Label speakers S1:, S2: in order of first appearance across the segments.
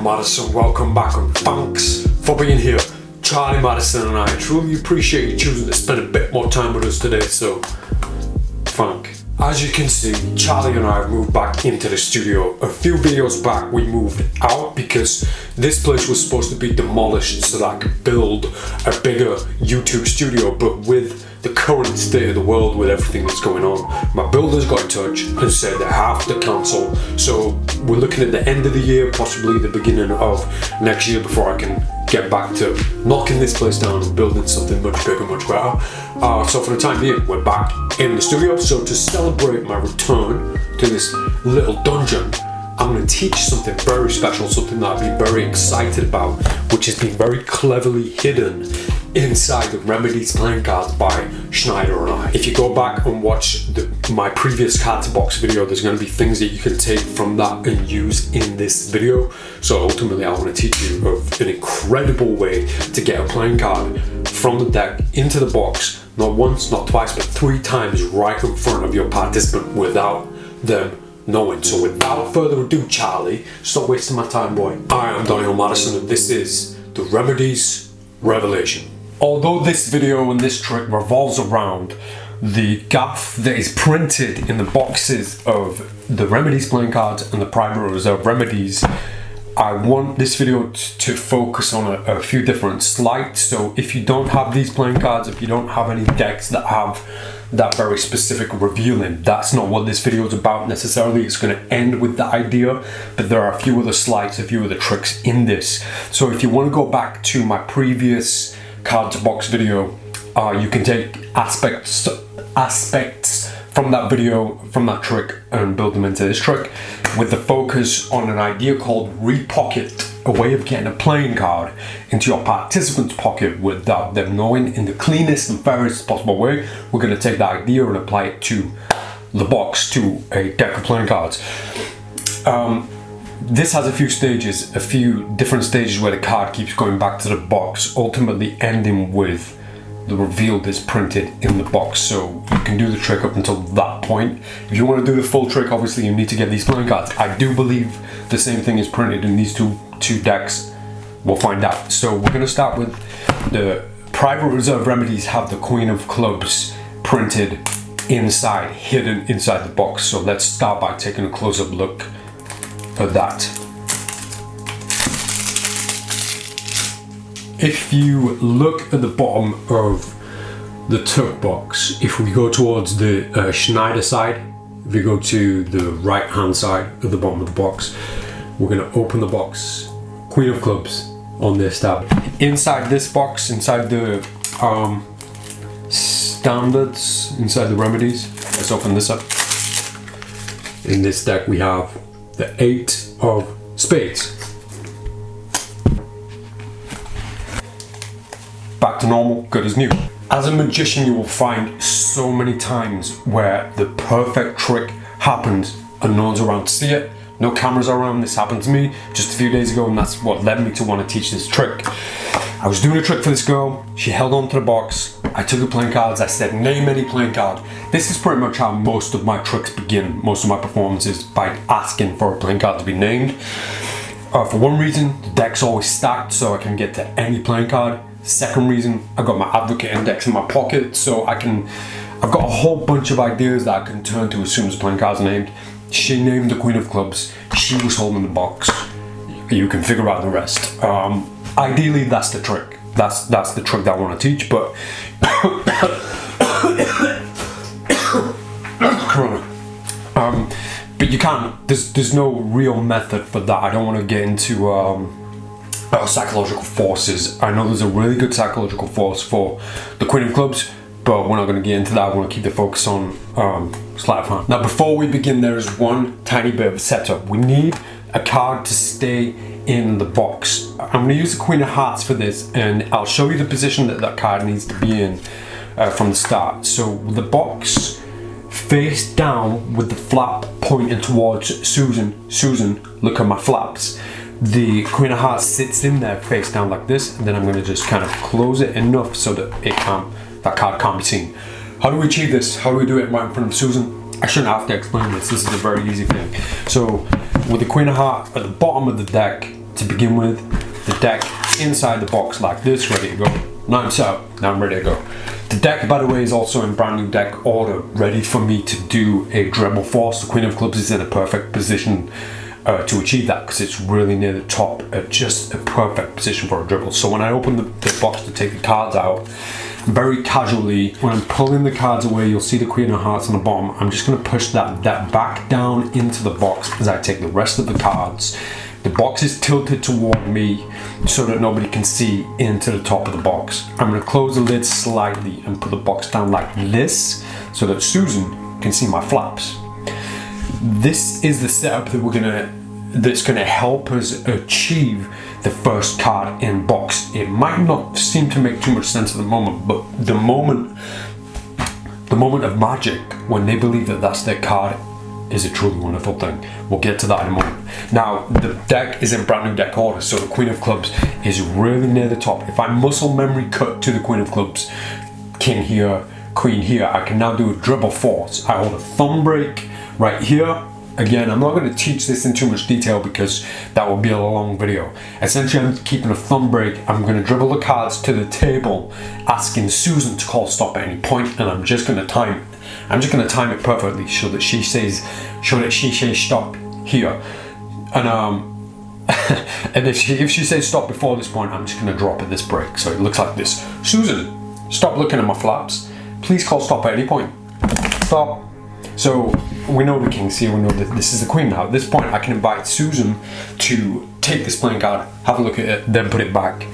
S1: Madison, welcome back and thanks for being here. Charlie Madison and I truly appreciate you choosing to spend a bit more time with us today, so thank. As you can see, Charlie and I have moved back into the studio. A few videos back we moved out because this place was supposed to be demolished so that I could build a bigger YouTube studio, but with the current state of the world, with everything that's going on, my builders got in touch and said they have to cancel. So we're looking at the end of the year, possibly the beginning of next year, before I can get back to knocking this place down and building something much bigger, much better. So for the time being, we're back in the studio. So to celebrate my return to this little dungeon, I'm going to teach something very special, something that I've been very excited about, which has been very cleverly hidden inside the Remedies playing cards by Schneider and I. If you go back and watch my previous cards box video, there's going to be things that you can take from that and use in this video. So ultimately I want to teach you of an incredible way to get a playing card from the deck into the box, not once, not twice, but 3 times right in front of your participant without them knowing. So without further ado, Charlie, stop wasting my time, boy. I am Daniel Madison and this is the Remedies Revelation. Although this video and this trick revolves around the gaff that is printed in the boxes of the Remedies playing cards and the Private Reserve Remedies, I want this video to focus on a few different slides. So if you don't have these playing cards, if you don't have any decks that have that very specific revealing, that's not what this video is about necessarily. It's going to end with the idea, but there are a few other slides, a few other tricks in this. So if you want to go back to my previous cards box video, you can take aspects from that video, from that trick, and build them into this trick with the focus on an idea called repocket, a way of getting a playing card into your participant's pocket without them knowing, in the cleanest and fairest possible way. We're going to take that idea and apply it to the box, to a deck of playing cards. This has a few stages, a few different stages where the card keeps going back to the box, ultimately ending with the reveal that's printed in the box. So you can do the trick up until that point. If you want to do the full trick, obviously you need to get these playing cards. I do believe the same thing is printed in these two decks. We'll find out. So we're going to start with the Private Reserve Remedies have the Queen of Clubs printed inside, hidden inside the box. So let's start by taking a close-up look at that. If you look at the bottom of the tuck box, if we go towards the Schneider side, if we go to the right hand side of the bottom of the box, we're going to open the box, Queen of Clubs on this tab. Inside this box, inside the standards, inside the Remedies, let's open this up. In this deck we have the 8 of Spades. back to normal, good as new. As a magician, you will find so many times where the perfect trick happens and no one's around to see it. No cameras around. This happened to me just a few days ago, and that's what led me to want to teach this trick. I was doing a trick for this girl. She held on to the box. I took the playing cards. I said, name any playing card. This is pretty much how most of my tricks begin. Most of my performances by asking for a playing card to be named. For one reason, the deck's always stacked, so I can get to any playing card. Second reason, I got my advocate index in my pocket, so I've got a whole bunch of ideas that I can turn to as soon as the playing card's named. She named the Queen of Clubs. She was holding the box. You can figure out the rest. Ideally, that's the trick. That's the trick that I want to teach, but Corona. But you can't. There's no real method for that. I don't want to get into psychological forces. I know there's a really good psychological force for the Queen of Clubs, but we're not going to get into that. I want to keep the focus on sleight of hand. Now, before we begin, there is one tiny bit of a setup. We need a card to stay in the box. I'm going to use the Queen of Hearts for this, and I'll show you the position that that card needs to be in from the start. So the box face down with the flap pointing towards Susan. Susan, look at my flaps. The Queen of Hearts sits in there face down like this, and then I'm going to just kind of close it enough so that that card can't be seen. How do we achieve this? How do we do it right in front of Susan? I shouldn't have to explain this. This is a very easy thing. So with the Queen of Hearts at the bottom of the deck to begin with, the deck inside the box like this, ready to go. Now I'm set up. Now I'm ready to go. The deck, by the way, is also in brand new deck order, ready for me to do a dribble force. The Queen of Clubs is in a perfect position to achieve that because it's really near the top, just a perfect position for a dribble. So when I open the box to take the cards out, very casually, when I'm pulling the cards away, you'll see the Queen of Hearts on the bottom. I'm just going to push that back down into the box as I take the rest of the cards. The box is tilted toward me so that nobody can see into the top of the box. I'm going to close the lid slightly and put the box down like this so that Susan can see my flaps. This is the setup that's gonna help us achieve the first card in box. It might not seem to make too much sense at the moment, but the moment of magic when they believe that that's their card is a truly wonderful thing. We'll get to that in a moment. Now, the deck is in brand new deck order, so the Queen of Clubs is really near the top. If I muscle memory cut to the Queen of Clubs, King here, Queen here, I can now do a dribble force. I hold a thumb break right here. Again, I'm not going to teach this in too much detail because that will be a long video. Essentially, I'm keeping a thumb break. I'm going to dribble the cards to the table, asking Susan to call stop at any point, and I'm just going to time it. I'm just going to time it perfectly so that she says stop here. And and if she says stop before this point, I'm just going to drop at this break. So it looks like this. Susan, stop looking at my flaps. Please call stop at any point. Stop. So we know the king's here, we know that this is the queen now. At this point, I can invite Susan to take this playing card, have a look at it, then put it back.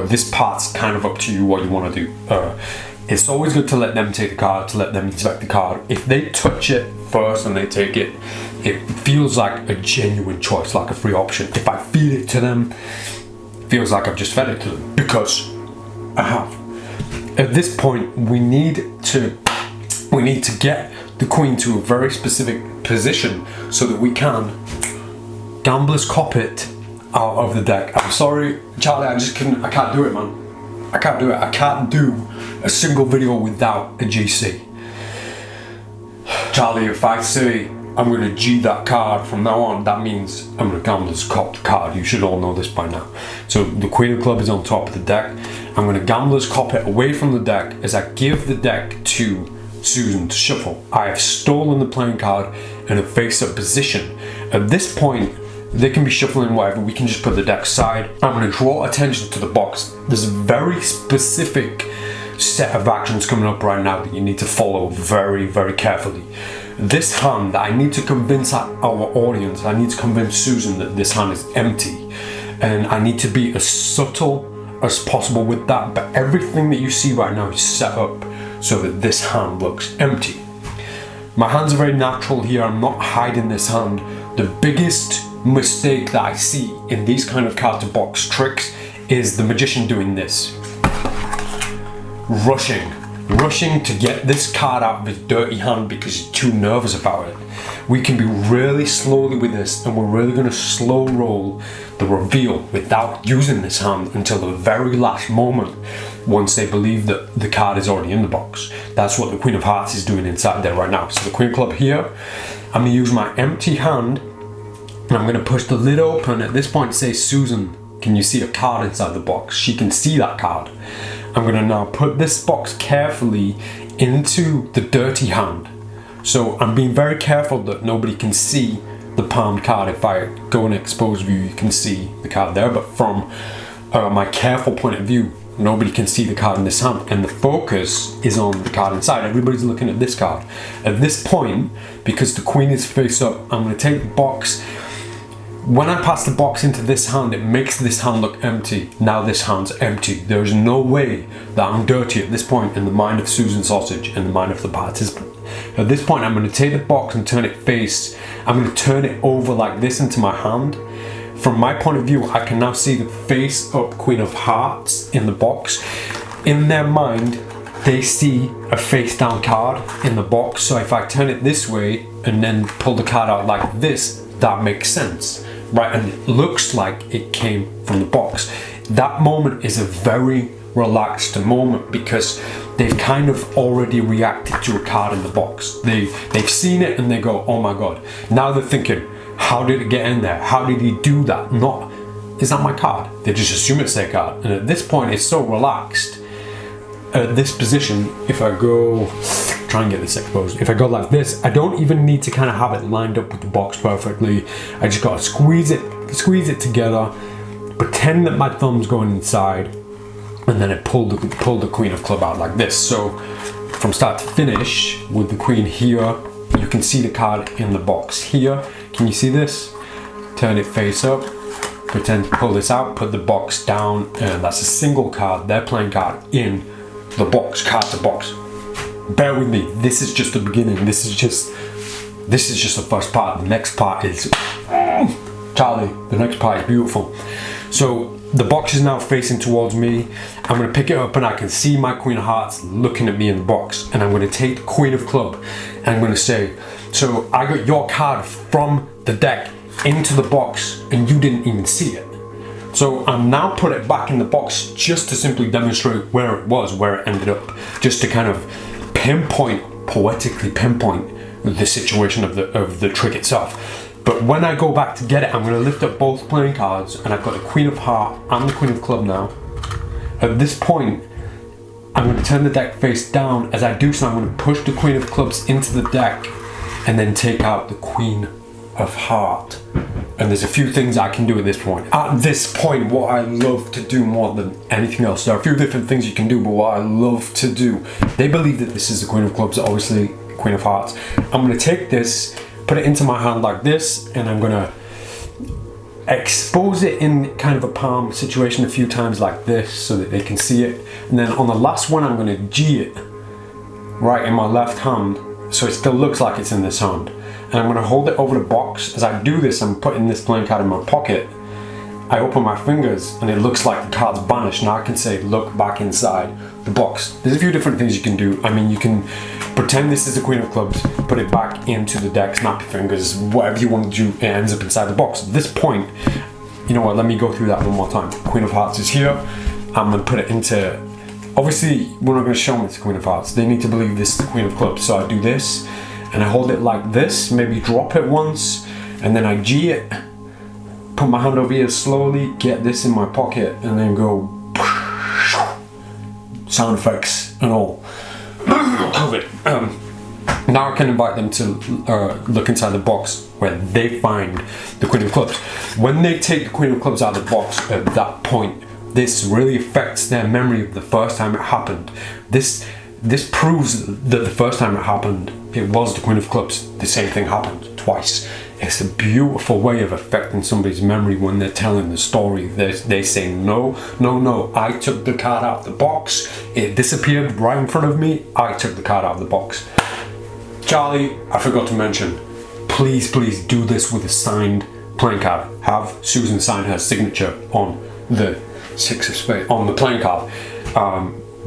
S1: This part's kind of up to you what you want to do. It's always good to let them take the card, to let them inspect the card. If they touch it first and they take it, it feels like a genuine choice, like a free option. If I feed it to them, it feels like I've just fed it to them because I have. At this point, we need to get the queen to a very specific position so that we can gamblers cop it out of the deck. I'm sorry, Charlie, I can't do it, man. I can't do it. I can't do a single video without a GC. Charlie, if I say I'm going to G that card from now on, that means I'm going to gamblers cop the card. You should all know this by now. So the Queen of Clubs is on top of the deck. I'm going to gamblers cop it away from the deck as I give the deck to Susan to shuffle. I have stolen the playing card in a face-up position. At this point, they can be shuffling whatever. We can just put the deck aside. I'm going to draw attention to the box. There's a very specific set of actions coming up right now that you need to follow very, very carefully. This hand, I need to convince our audience, I need to convince Susan that this hand is empty. And I need to be as subtle as possible with that. But everything that you see right now is set up so that this hand looks empty. My hands are very natural here. I'm not hiding this hand. The biggest mistake that I see in these kind of card to box tricks is the magician doing this. rushing to get this card out of his dirty hand because he's too nervous about it. We can be really slowly with this, and we're really going to slow roll the reveal without using this hand until the very last moment, once they believe that the card is already in the box. That's what the Queen of Hearts is doing inside there right now. So the Queen of Club here, I'm going to use my empty hand, and I'm going to push the lid open. At this point, say, Suzan, can you see a card inside the box? She can see that card. I'm going to now put this box carefully into the dirty hand. So I'm being very careful that nobody can see the palmed card. If I go in exposed view, you can see the card there, but from my careful point of view, nobody can see the card in this hand, and the focus is on the card inside. Everybody's looking at this card. At this point, because the Queen is face up, I'm going to take the box. When I pass the box into this hand, it makes this hand look empty. Now this hand's empty. There's no way that I'm dirty at this point in the mind of Suzan Sausage and the mind of the participant. At this point, I'm going to take the box and turn it face. I'm going to turn it over like this into my hand. From my point of view, I can now see the face up Queen of Hearts in the box. In their mind, they see a face down card in the box. So if I turn it this way and then pull the card out like this, that makes sense. Right, and it looks like it came from the box. That moment is a very relaxed moment because they've kind of already reacted to a card in the box. They've seen it and they go, oh my god. Now they're thinking, how did it get in there? How did he do that? Not, is that my card? They just assume it's their card. And at this point, it's so relaxed. At this position, if I go, try and get this exposed. If I go like this, I don't even need to kind of have it lined up with the box perfectly. I just gotta squeeze it together, pretend that my thumb's going inside, and then I pull the Queen of Club out like this. So from start to finish, with the Queen here, you can see the card in the box here. Can you see this? Turn it face up, pretend to pull this out, put the box down, and that's a single card, their playing card, in the box, card to box. Bear with me, this is just the beginning. This is just the first part. The next part is Charlie. The next part is beautiful. So the box is now facing towards me. I'm going to pick it up and I can see my Queen of Hearts looking at me in the box, and I'm going to take the Queen of Club and I'm going to say, so I got your card from the deck into the box and you didn't even see it. So I'm now put it back in the box just to simply demonstrate where it was, where it ended up, just to kind of poetically pinpoint the situation of the trick itself. But when I go back to get it, I'm going to lift up both playing cards, and I've got the Queen of Hearts and the Queen of Club now. At this point, I'm going to turn the deck face down. As I do so, I'm going to push the Queen of Clubs into the deck and then take out the Queen of Hearts. And there's a few things I can do at this point. At this point, what I love to do more than anything else, there are a few different things you can do, but what I love to do, they believe that this is the Queen of Clubs, obviously Queen of Hearts. I'm going to take this, put it into my hand like this, and I'm going to expose it in kind of a palm situation a few times like this so that they can see it. And then on the last one, I'm going to G it right in my left hand so it still looks like it's in this hand. And I'm going to hold it over the box. As I do this, I'm putting this playing card in my pocket. I open my fingers and it looks like the card's vanished. Now I can say, look back inside the box. There's a few different things you can do. I mean, you can pretend this is the Queen of Clubs, put it back into the deck, snap your fingers, whatever you want to do, it ends up inside the box. At this point, you know what, let me go through that one more time. Queen of Hearts is here. I'm going to put it into, obviously, we're not going to show them it's the Queen of Hearts. They need to believe this is the Queen of Clubs. So I do this, and I hold it like this, maybe drop it once, and then I G it, put my hand over here slowly, get this in my pocket, and then go sound effects and all. Now I can invite them to look inside the box where they find the Queen of Clubs. When they take the Queen of Clubs out of the box at that point, this really affects their memory of the first time it happened. This proves that the first time it happened, it was the Queen of Clubs. The same thing happened twice. It's a beautiful way of affecting somebody's memory when they're telling the story. They say, no, I took the card out of the box. It disappeared right in front of me. I took the card out of the box. Charlie, I forgot to mention, please do this with a signed playing card. Have Suzan sign her signature on the Six of Spades, on the playing card.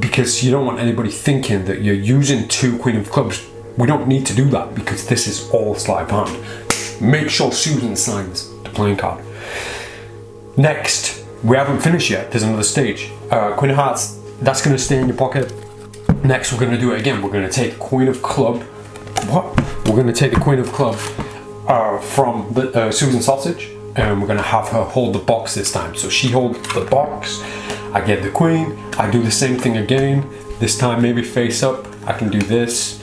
S1: because you don't want anybody thinking that you're using 2 Queen of Clubs. We don't need to do that because this is all sleight of hand. Make sure Suzan signs the playing card. Next, we haven't finished yet. There's another stage. Queen of Hearts, that's going to stay in your pocket. Next, we're going to do it again. We're going to take Queen of Club. What? We're going to take the Queen of Club from the Suzan sausage, and we're going to have her hold the box this time. So she holds the box. I get the Queen. I do the same thing again. This time, maybe face up. I can do this,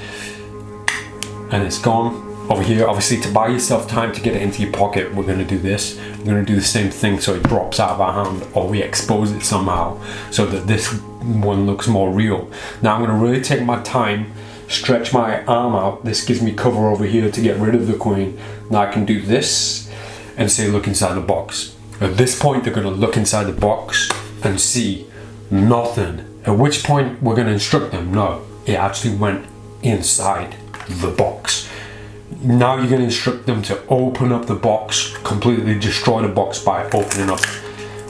S1: and it's gone. Over here, obviously, to buy yourself time to get it into your pocket, we're going to do this. We're going to do the same thing so it drops out of our hand, or we expose it somehow so that this one looks more real. Now I'm going to really take my time, stretch my arm out. This gives me cover over here to get rid of the Queen. Now I can do this and say look inside the box. At this point, they're going to look inside the box and see nothing. At which point we're going to instruct them, no, it actually went inside the box. Now you're going to instruct them to open up the box, completely destroy the box by opening up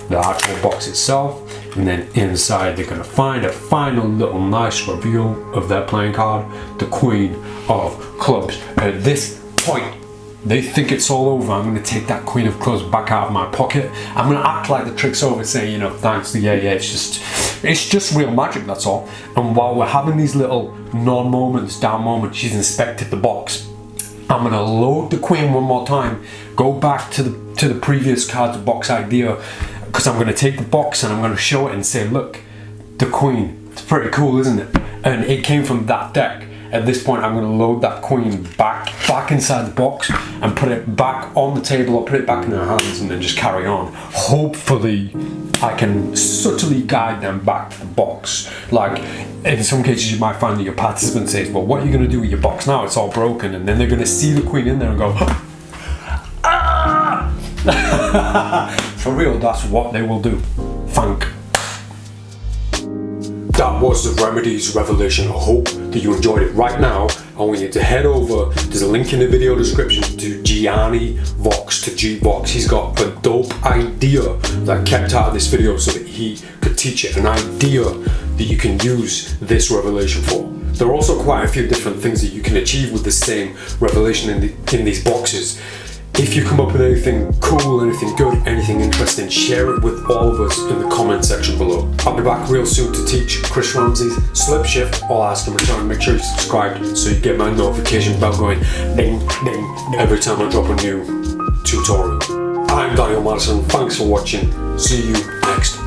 S1: the actual box itself, and then inside they're going to find a final little nice reveal of their playing card, the Queen of Clubs. At this point, they think it's all over. I'm going to take that Queen of Clubs back out of my pocket. I'm going to act like the trick's over, saying, you know, thanks, yeah, it's just real magic, that's all. And while we're having these little non-moments, down moments, she's inspected the box. I'm going to load the Queen one more time, go back to the previous cards box idea, because I'm going to take the box and I'm going to show it and say, look, the Queen, it's pretty cool, isn't it? And it came from that deck. At this point, I'm going to load that Queen back inside the box and put it back on the table, or put it back in their hands, and then just carry on. Hopefully, I can subtly guide them back to the box. Like, in some cases, you might find that your participant says, well, what are you going to do with your box now? It's all broken. And then they're going to see the Queen in there and go, ah! For real, that's what they will do. Thank. That was the Remedies revelation. I hope that you enjoyed it. Right now, I want you to head over, there's a link in the video description to Gianni Vox, to G-Vox. He's got a dope idea that I kept out of this video so that he could teach it, an idea that you can use this revelation for. There are also quite a few different things that you can achieve with the same revelation in these boxes. If you come up with anything cool, anything good, anything interesting, share it with all of us in the comment section below. I'll be back real soon to teach Chris Ramsey's slip shift. I'll ask in return. Make sure you subscribe so you get my notification bell going ding, ding, every time I drop a new tutorial. I'm Daniel Madison. Thanks for watching. See you next